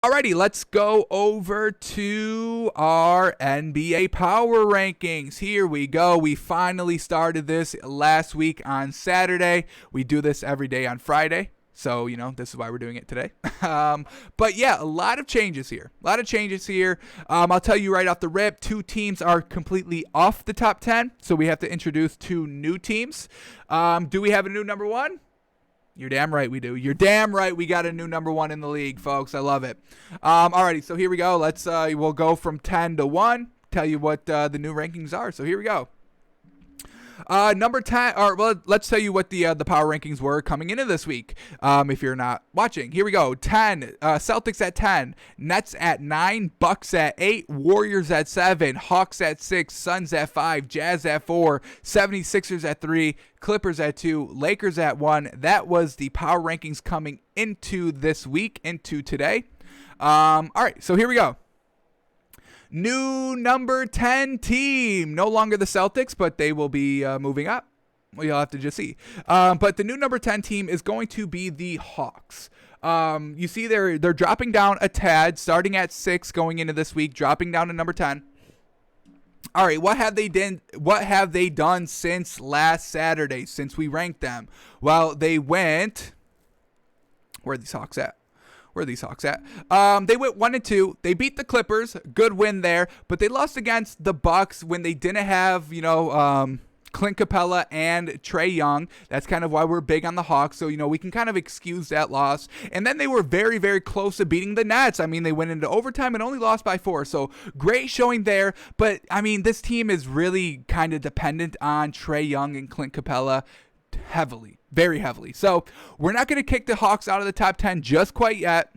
Alrighty, let's go over to our NBA Power Rankings. Here we go. We finally started this last week on Saturday. We do this every day on Friday. So, this is why we're doing it today. But yeah, a lot of changes here. I'll tell you right off the rip, 2 teams are completely off the top 10. So we have to introduce 2 new teams. Do we have a new number 1? You're damn right we do. You're damn right we got a new number 1 in the league, folks. I love it. Alrighty, so here we go. We'll go from 10 to 1. Tell you what the new rankings are. So here we go. Number 10, let's tell you what the power rankings were coming into this week. If you're not watching, here we go. 10, Celtics at 10, Nets at 9, Bucks at 8, Warriors at 7, Hawks at 6, Suns at 5, Jazz at 4, 76ers at 3, Clippers at 2, Lakers at 1. That was the power rankings coming into this week, into today. All right, so here we go. New number 10 team. No longer the Celtics, but they will be moving up. Well, you'll have to just see. But the new number 10 team is going to be the Hawks. You see they're dropping down a tad, starting at 6 going into this week, dropping down to number 10. All right, what have they done since last Saturday, since we ranked them? Well, they went... Where are these Hawks at? They went 1-2. They beat the Clippers. Good win there. But they lost against the Bucks when they didn't have, Clint Capella and Trae Young. That's kind of why we're big on the Hawks. So, we can kind of excuse that loss. And then they were very, very close to beating the Nets. I mean, they went into overtime and only lost by 4. So, great showing there. But, I mean, this team is really kind of dependent on Trae Young and Clint Capella heavily, very heavily. So we're not going to kick the Hawks out of the top 10 just quite yet.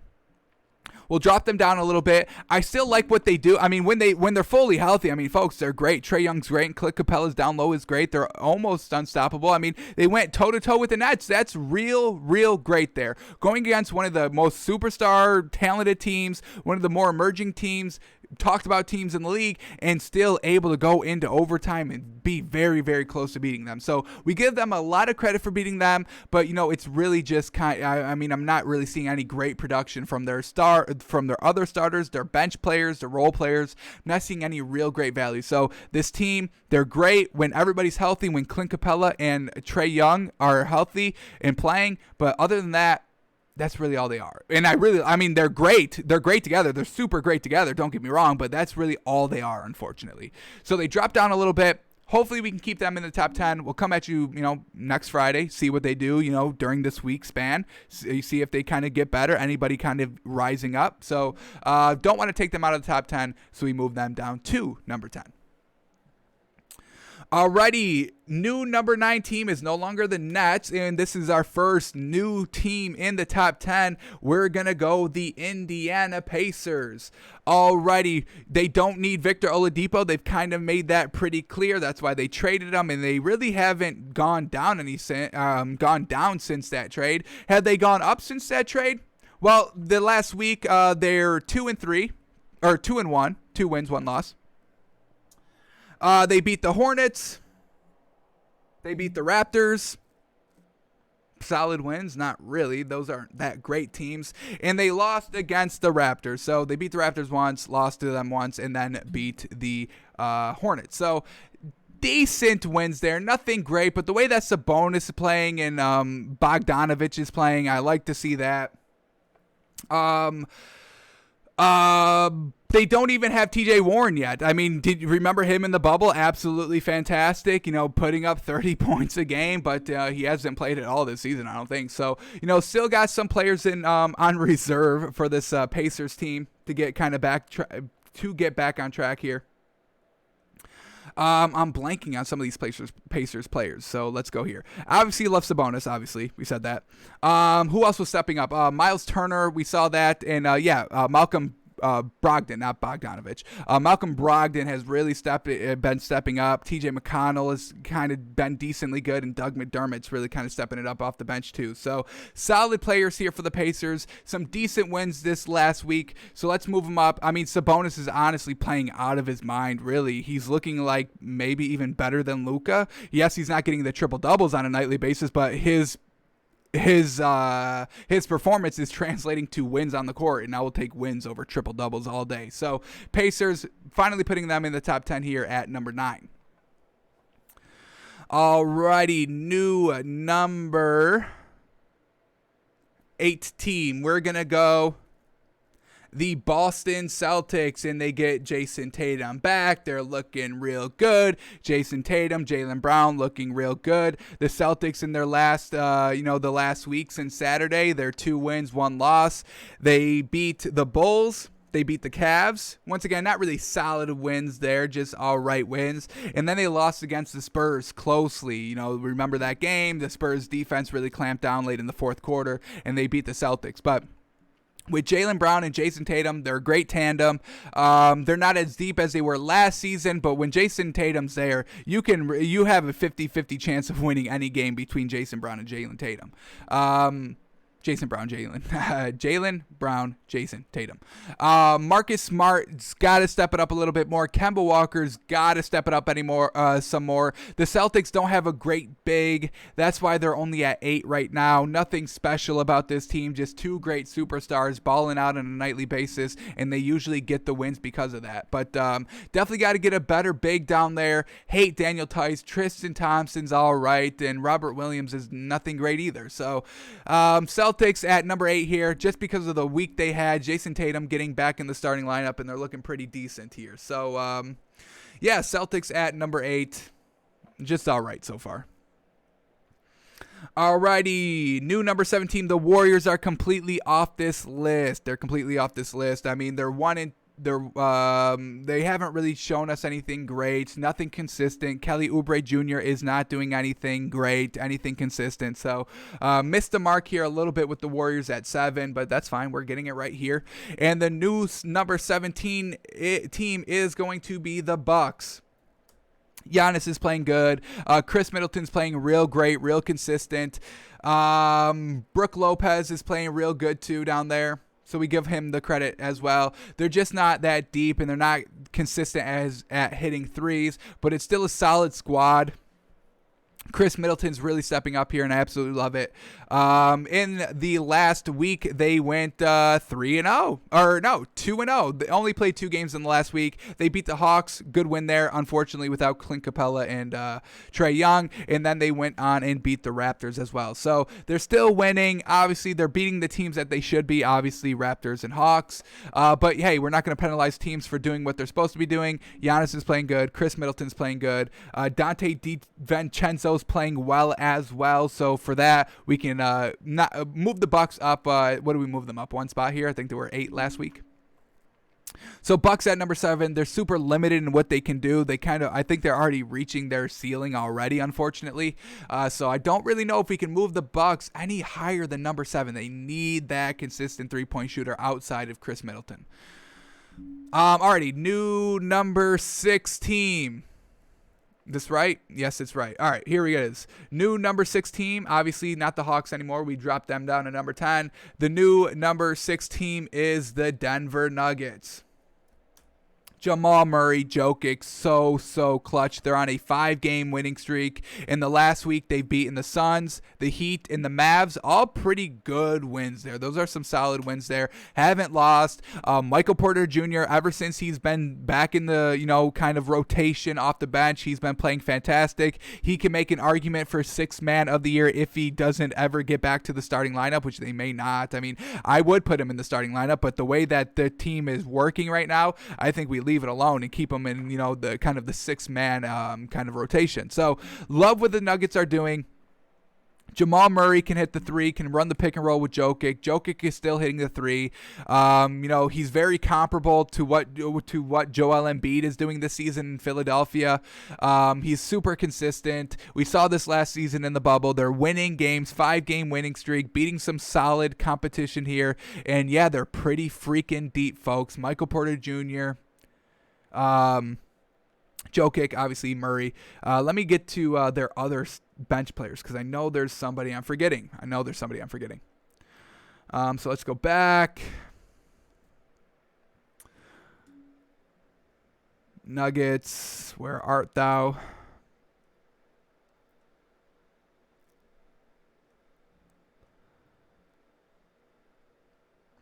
We'll drop them down a little bit. I still like what they do. I mean, when they're fully healthy, I mean, folks, they're great. Trae Young's great, and Clint Capella's down low is great. They're almost unstoppable. I mean, they went toe-to-toe with the Nets. That's real great there. Going against one of the most superstar, talented teams, one of the more emerging teams, talked about teams in the league, and still able to go into overtime and be very, very close to beating them. So we give them a lot of credit for beating them, but it's really just I'm not really seeing any great production from their other starters, their bench players, their role players. I'm not seeing any real great value. So this team, they're great when everybody's healthy, when Clint Capella and Trae Young are healthy and playing, but other than that, that's really all they are. And they're great. They're great together. They're super great together. Don't get me wrong, but that's really all they are, unfortunately. So they dropped down a little bit. Hopefully we can keep them in the top 10. We'll come at you, next Friday, see what they do, during this week span. See if they kind of get better. Anybody kind of rising up. So don't want to take them out of the top 10, so we move them down to number 10. Alrighty, new number 9 team is no longer the Nets, and this is our first new team in the top 10. We're going to go the Indiana Pacers. Alrighty, they don't need Victor Oladipo. They've kind of made that pretty clear. That's why they traded him, and they really haven't gone down since that trade. Had they gone up since that trade? Well, the last week they're 2-3, or 2-1, 2 wins, 1 loss. They beat the Hornets. They beat the Raptors. Solid wins. Not really. Those aren't that great teams. And they lost against the Raptors. So they beat the Raptors once, lost to them once, and then beat the Hornets. So decent wins there. Nothing great. But the way that Sabonis is playing and Bogdanovich is playing, I like to see that. They don't even have TJ Warren yet. I mean, did you remember him in the bubble? Absolutely fantastic, putting up 30 points a game, but he hasn't played at all this season, I don't think. So, still got some players in on reserve for this Pacers team to get kind of back on track here. I'm blanking on some of these Pacers players, so let's go here. Obviously, love Sabonis, obviously. We said that. Who else was stepping up? Miles Turner, we saw that. And, Malcolm Brogdon, not Bogdanovich. Malcolm Brogdon has really been stepping up. TJ McConnell has kind of been decently good, and Doug McDermott's really kind of stepping it up off the bench too. So solid players here for the Pacers. Some decent wins this last week. So let's move them up. I mean, Sabonis is honestly playing out of his mind, really. He's looking like maybe even better than Luka. Yes, he's not getting the triple doubles on a nightly basis, but his his performance is translating to wins on the court, and I will take wins over triple doubles all day. So Pacers finally putting them in the top 10 here at number 9. Alrighty, new number 8 team. We're gonna go the Boston Celtics, and they get Jason Tatum back. They're looking real good. Jason Tatum, Jaylen Brown looking real good. The Celtics in their last, the last week since Saturday, they're 2 wins, 1 loss. They beat the Bulls. They beat the Cavs. Once again, not really solid wins there, just all right wins. And then they lost against the Spurs closely. Remember that game? The Spurs defense really clamped down late in the fourth quarter, and they beat the Celtics. But with Jaylen Brown and Jason Tatum, they're a great tandem. They're not as deep as they were last season, but when Jason Tatum's there, you have a 50-50 chance of winning any game between Jason Brown and Jaylen Tatum. Jason Brown, Jaylen. Jaylen Brown, Jason Tatum. Marcus Smart's got to step it up a little bit more. Kemba Walker's got to step it up some more. The Celtics don't have a great big. That's why they're only at 8 right now. Nothing special about this team. Just 2 great superstars balling out on a nightly basis, and they usually get the wins because of that. But definitely got to get a better big down there. Hate Daniel Tice. Tristan Thompson's all right, and Robert Williams is nothing great either. So Celtics at number 8 here, just because of the week they had. Jason Tatum getting back in the starting lineup, and they're looking pretty decent here. So, Celtics at number 8, just all right so far. Alrighty, new number 17. The Warriors are completely off this list. They're completely off this list. I mean, they haven't really shown us anything great, nothing consistent. Kelly Oubre Jr. is not doing anything great, anything consistent. So missed the mark here a little bit with the Warriors at 7, but that's fine. We're getting it right here. And the new number 17 team is going to be the Bucks. Giannis is playing good. Chris Middleton's playing real great, real consistent. Brook Lopez is playing real good too down there. So we give him the credit as well. They're just not that deep, and they're not consistent at hitting threes, but it's still a solid squad. Chris Middleton's really stepping up here, and I absolutely love it. In the last week, they went 3-0. Or no, 2-0. They only played 2 games in the last week. They beat the Hawks. Good win there, unfortunately, without Clint Capella and Trae Young. And then they went on and beat the Raptors as well. So they're still winning. Obviously, they're beating the teams that they should be, obviously, Raptors and Hawks. But, hey, we're not going to penalize teams for doing what they're supposed to be doing. Giannis is playing good. Chris Middleton's playing good. Dante DiVincenzo's playing well as well. So for that, we can not move the Bucks up. What do we move them up? 1 spot here. I think they were 8 last week. So Bucks at number 7. They're super limited in what they can do. I think they're already reaching their ceiling already, unfortunately. So I don't really know if we can move the Bucks any higher than number 7. They need that consistent 3-point shooter outside of Chris Middleton. Alrighty, new number 6 team. This right? Yes, it's right. All right, here it is. New number 6 team. Obviously, not the Hawks anymore. We dropped them down to number 10. The new number 6 team is the Denver Nuggets. Jamal Murray, Jokic, so clutch. They're on a 5-game winning streak. In the last week, they've beaten the Suns, the Heat, and the Mavs. All pretty good wins there. Those are some solid wins there. Haven't lost. Michael Porter Jr., ever since he's been back in the, kind of rotation off the bench, he's been playing fantastic. He can make an argument for 6th man of the year if he doesn't ever get back to the starting lineup, which they may not. I mean, I would put him in the starting lineup, but the way that the team is working right now, I think we leave it alone and keep them in, the kind of the 6th man kind of rotation. So love what the Nuggets are doing. Jamal Murray can hit the 3, can run the pick and roll with Jokic. Jokic is still hitting the 3. He's very comparable to what Joel Embiid is doing this season in Philadelphia. He's super consistent. We saw this last season in the bubble. They're winning games, 5-game winning streak, beating some solid competition here. And yeah, they're pretty freaking deep, folks. Michael Porter Jr., Jokic, obviously Murray. Let me get to their other bench players, because I know there's somebody I'm forgetting. So let's go back. Nuggets, where art thou?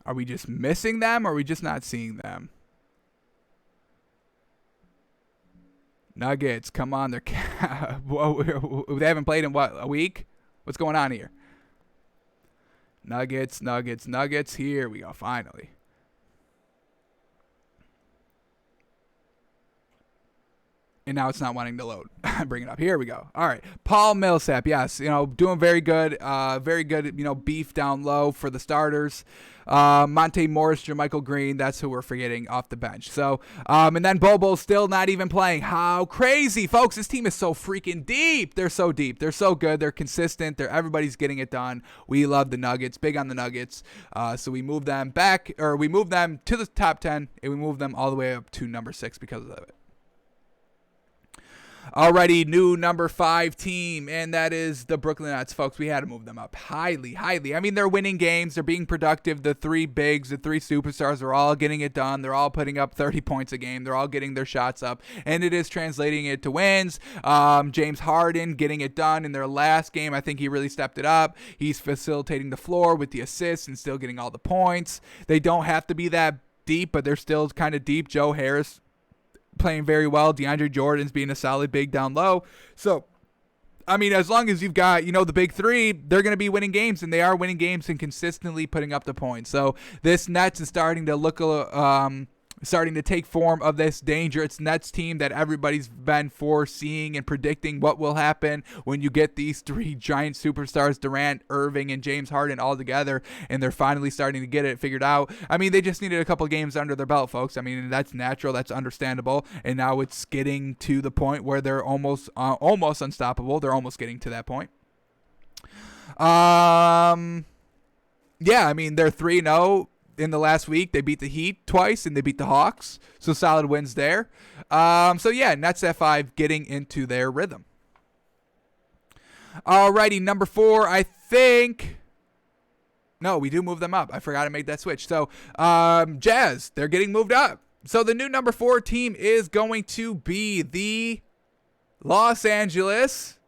Are we just missing them, or are we just not seeing them? Nuggets, come on. They haven't played in, what, a week? What's going on here? Nuggets. Here we go, finally. And now it's not wanting to load. Bring it up. Here we go. All right. Paul Millsap, yes, doing very good. Very good, beef down low for the starters. Monte Morris, JaMychal Green, that's who we're forgetting off the bench. So, and then Bobo's still not even playing. How crazy, folks. This team is so freaking deep. They're so deep. They're so good. They're consistent. Everybody's getting it done. We love the Nuggets. Big on the Nuggets. So we move them back, or we move them to the top 10, and we move them all the way up to number 6 because of it. Alrighty, new number 5 team, and that is the Brooklyn Nets, folks. We had to move them up highly. I mean, they're winning games. They're being productive. The 3 bigs, the 3 superstars are all getting it done. They're all putting up 30 points a game. They're all getting their shots up, and it is translating it to wins. James Harden getting it done in their last game. I think he really stepped it up. He's facilitating the floor with the assists and still getting all the points. They don't have to be that deep, but they're still kind of deep. Joe Harris playing very well. DeAndre Jordan's being a solid big down low. So, I mean, as long as you've got, the big 3, they're going to be winning games, and they are winning games and consistently putting up the points. So this Nets is starting to look starting to take form of this dangerous Nets team that everybody's been foreseeing and predicting what will happen when you get these 3 giant superstars, Durant, Irving, and James Harden all together, and they're finally starting to get it figured out. I mean, they just needed a couple games under their belt, folks. I mean, that's natural, that's understandable, and now it's getting to the point where they're almost unstoppable. They're almost getting to that point. Yeah, I mean, they're 3-0. In the last week, they beat the Heat twice, and they beat the Hawks. So solid wins there. So yeah, Nets at 5 getting into their rhythm. Alrighty, number 4, I think. No, we do move them up. I forgot to make that switch. So Jazz, they're getting moved up. So the new number 4 team is going to be the Los Angeles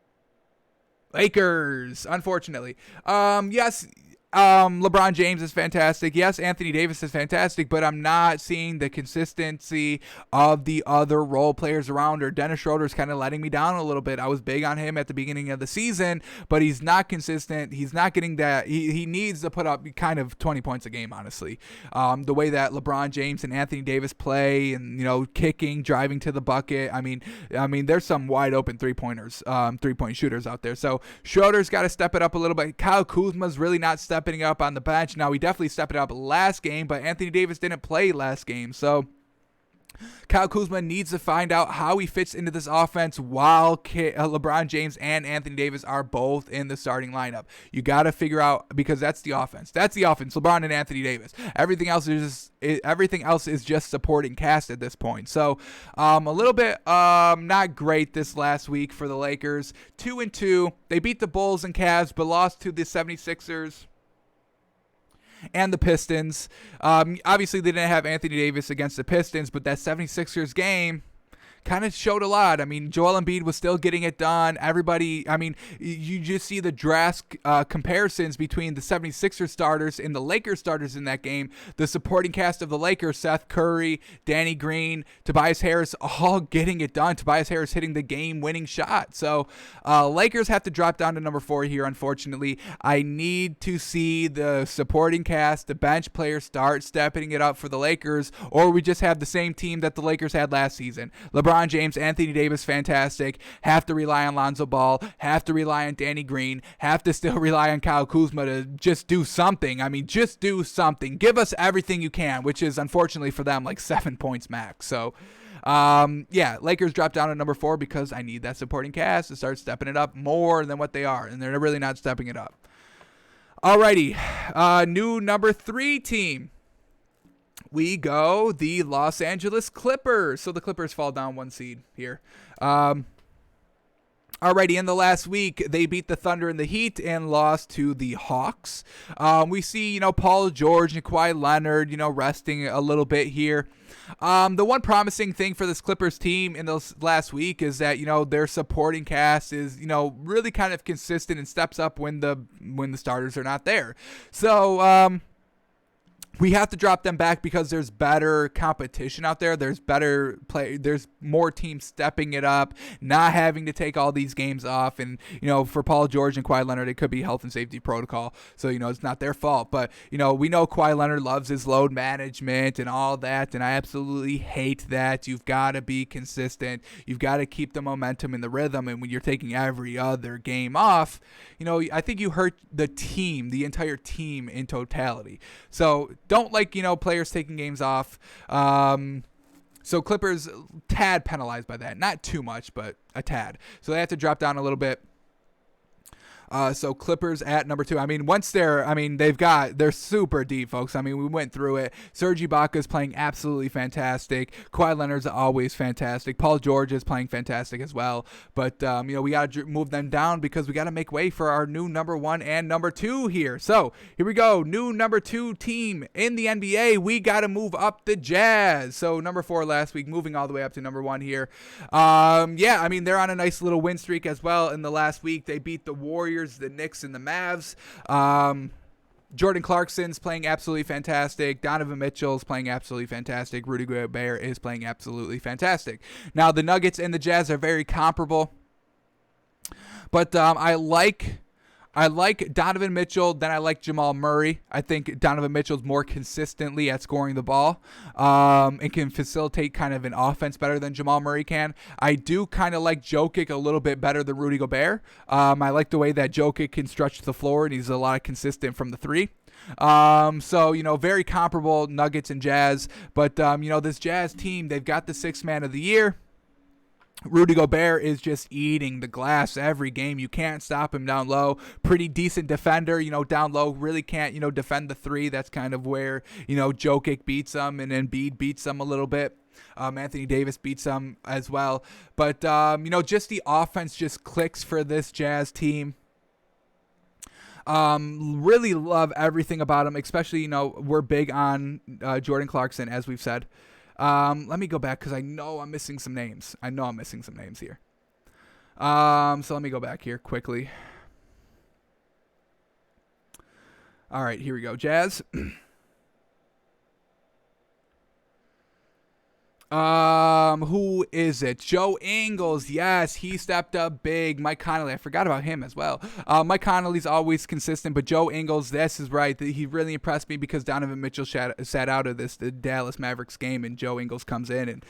Lakers, unfortunately. Yes. LeBron James is fantastic. Yes, Anthony Davis is fantastic, but I'm not seeing the consistency of the other role players around her. Dennis Schroeder's kind of letting me down a little bit. I was big on him at the beginning of the season, but he's not consistent. He's not getting that. He needs to put up kind of 20 points a game, honestly. The way that LeBron James and Anthony Davis play and, kicking, driving to the bucket. I mean, there's some wide open three-pointers, three-point shooters out there. So Schroeder's got to step it up a little bit. Kyle Kuzma's really not stepping up on the bench. Now, he definitely stepped it up last game, but Anthony Davis didn't play last game. So Kyle Kuzma needs to find out how he fits into this offense while LeBron James and Anthony Davis are both in the starting lineup. You got to figure out, because that's the offense. That's the offense, LeBron and Anthony Davis. Everything else is just supporting cast at this point. So a little bit not great this last week for the Lakers. 2-2. They beat the Bulls and Cavs, but lost to the 76ers and the Pistons. Obviously, they didn't have Anthony Davis against the Pistons, but that 76ers game kind of showed a lot. I mean, Joel Embiid was still getting it done. Everybody, I mean, you just see the drastic comparisons between the 76ers starters and the Lakers starters in that game. The supporting cast of the Lakers, Seth Curry, Danny Green, Tobias Harris, all getting it done. Tobias Harris hitting the game-winning shot. So Lakers have to drop down to number 4 here, unfortunately. I need to see the supporting cast, the bench players start stepping it up for the Lakers, or we just have the same team that the Lakers had last season. LeBron James, Anthony Davis, fantastic. Have to rely on Lonzo Ball. Have to rely on Danny Green. Have to still rely on Kyle Kuzma to just do something. I mean, just do something. Give us everything you can, which is, unfortunately for them, like 7 points max. So, yeah, Lakers drop down to number 4 because I need that supporting cast to start stepping it up more than what they are, and they're really not stepping it up. Alrighty, new number 3 team. We go the Los Angeles Clippers. So the Clippers fall down 1 seed here. Alrighty, in the last week, they beat the Thunder and the Heat and lost to the Hawks. We see, Paul George and Kawhi Leonard, resting a little bit here. The one promising thing for this Clippers team in this last week is that, their supporting cast is, really kind of consistent and steps up when the starters are not there. So, We have to drop them back because there's better competition out there. There's better play. There's more teams stepping it up, not having to take all these games off. And, for Paul George and Kawhi Leonard, it could be health and safety protocol. So, it's not their fault. But, we know Kawhi Leonard loves his load management and all that. And I absolutely hate that. You've got to be consistent. You've got to keep the momentum and the rhythm. And when you're taking every other game off, I think you hurt the team, the entire team in totality. So, don't like, players taking games off. So Clippers tad penalized by that. Not too much, but a tad. So they have to drop down a little bit. So Clippers at number 2. They're super deep, folks. We went through it. Serge Ibaka's playing absolutely fantastic. Kawhi Leonard's always fantastic. Paul George is playing fantastic as well. But, we got to move them down because we got to make way for our new number 1 and number 2 here. So here we go. New number 2 team in the NBA. We got to move up the Jazz. So number 4 last week, moving all the way up to number 1 here. They're on a nice little win streak as well. In the last week, they beat the Warriors, the Knicks, and the Mavs. Jordan Clarkson's playing absolutely fantastic. Donovan Mitchell's playing absolutely fantastic. Rudy Gobert is playing absolutely fantastic. Now, the Nuggets and the Jazz are very comparable. But I like Donovan Mitchell, then I like Jamal Murray. I think Donovan Mitchell's more consistently at scoring the ball and can facilitate kind of an offense better than Jamal Murray can. I do kind of like Jokic a little bit better than Rudy Gobert. I like the way that Jokic can stretch the floor, and he's a lot consistent from the 3. Very comparable Nuggets and Jazz. But, this Jazz team, they've got the 6th man of the year. Rudy Gobert is just eating the glass every game. You can't stop him down low. Pretty decent defender, down low. Really can't, defend the 3. That's kind of where, Jokic beats him and Embiid beats him a little bit. Anthony Davis beats him as well. But, just the offense just clicks for this Jazz team. Really love everything about him, especially, we're big on Jordan Clarkson, as we've said. Let me go back because I know I'm missing some names. Here. So let me go back here quickly. All right, here we go. Jazz. Who is it? Joe Ingles. Yes, he stepped up big. Mike Conley. I forgot about him as well. Mike Conley's always consistent, but Joe Ingles, this is right. He really impressed me because Donovan Mitchell sat out of the Dallas Mavericks game, and Joe Ingles comes in and,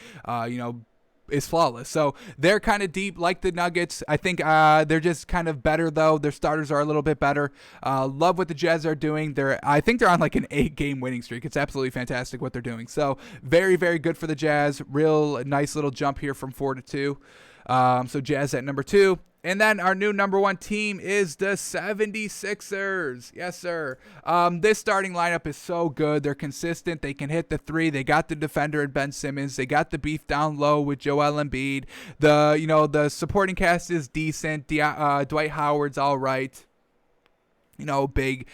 is flawless. So they're kind of deep like the Nuggets. I think they're just kind of better, though. Their starters are a little bit better. Love what the Jazz are doing. I think they're on like an 8-game winning streak. It's absolutely fantastic what they're doing. So very, very good for the Jazz. Real nice little jump here from 4 to 2. So Jazz at number 2. And then our new number 1 team is the 76ers. Yes, sir. This starting lineup is so good. They're consistent. They can hit the 3. They got the defender in Ben Simmons. They got the beef down low with Joel Embiid. The supporting cast is decent. Dwight Howard's all right. Big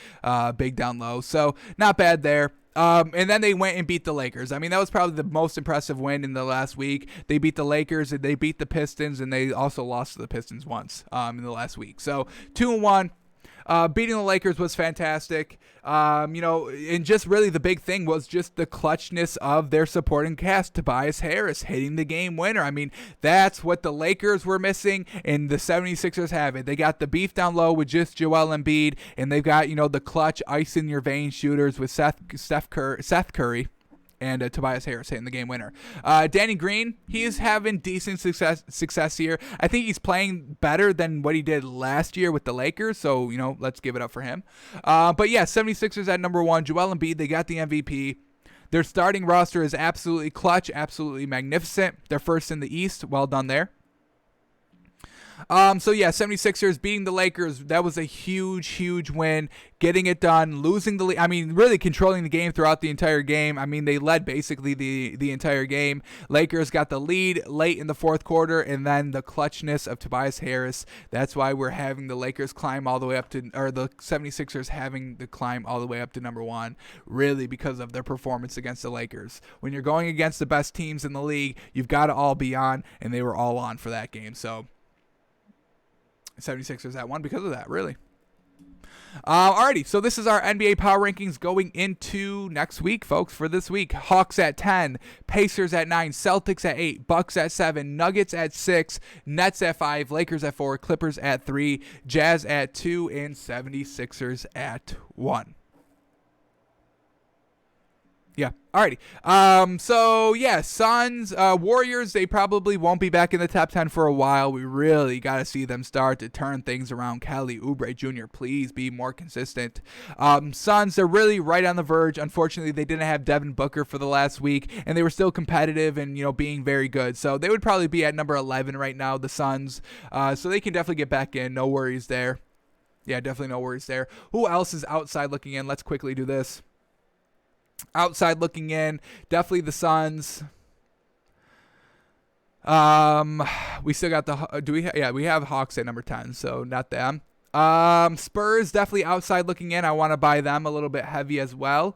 down low. So not bad there. And then they went and beat the Lakers. That was probably the most impressive win in the last week. They beat the Lakers, and they beat the Pistons, and they also lost to the Pistons once in the last week. So 2-1. Beating the Lakers was fantastic. And just really the big thing was just the clutchness of their supporting cast. Tobias Harris hitting the game winner. That's what the Lakers were missing, and the 76ers have it. They got the beef down low with just Joel Embiid, and they've got, the clutch ice in your veins shooters with Seth Curry. And Tobias Harris hitting the game winner. Danny Green, he is having decent success here. I think he's playing better than what he did last year with the Lakers, so, let's give it up for him. But yeah, 76ers at number 1. Joel Embiid, they got the MVP. Their starting roster is absolutely clutch, absolutely magnificent. They're first in the East. Well done there. 76ers beating the Lakers, that was a huge win. Getting it done, losing the lead. Really controlling the game throughout the entire game. They led basically the entire game. Lakers got the lead late in the 4th quarter, and then the clutchness of Tobias Harris. That's why we're having the Lakers climb all the way up to, or the 76ers having the climb all the way up to number 1, really because of their performance against the Lakers. When you're going against the best teams in the league, you've got to all be on, and they were all on for that game. So 76ers at 1 because of that, really. Alrighty, so this is our NBA power rankings going into next week, folks. For this week, Hawks at 10, Pacers at 9, Celtics at 8, Bucks at 7, Nuggets at 6, Nets at 5, Lakers at 4, Clippers at 3, Jazz at 2, and 76ers at 1. Yeah. Alrighty. So yeah, Suns, Warriors, they probably won't be back in the top 10 for a while. We really got to see them start to turn things around. Kelly Oubre Jr., please be more consistent. Suns, they're really right on the verge. Unfortunately, they didn't have Devin Booker for the last week, and they were still competitive and, being very good. So they would probably be at number 11 right now, the Suns. So they can definitely get back in. No worries there. Yeah, definitely no worries there. Who else is outside looking in? Let's quickly do this. Outside looking in, definitely the Suns. We still got the we have Hawks at number 10, so not them. Spurs definitely outside looking in. I want to buy them a little bit heavy as well.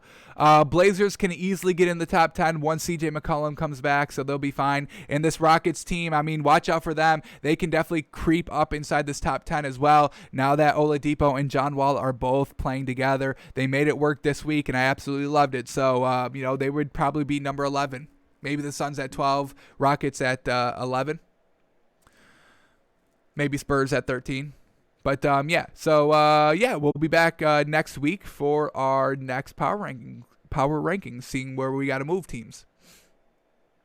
Blazers can easily get in the top 10 once CJ McCollum comes back, so they'll be fine. And this Rockets team, I mean, watch out for them. They can definitely creep up inside this top 10 as well. Now that Oladipo and John Wall are both playing together, they made it work this week, and I absolutely loved it. So, they would probably be number 11. Maybe the Suns at 12, Rockets at 11. Maybe Spurs at 13. But, we'll be back next week for our next power rankings, seeing where we got to move teams.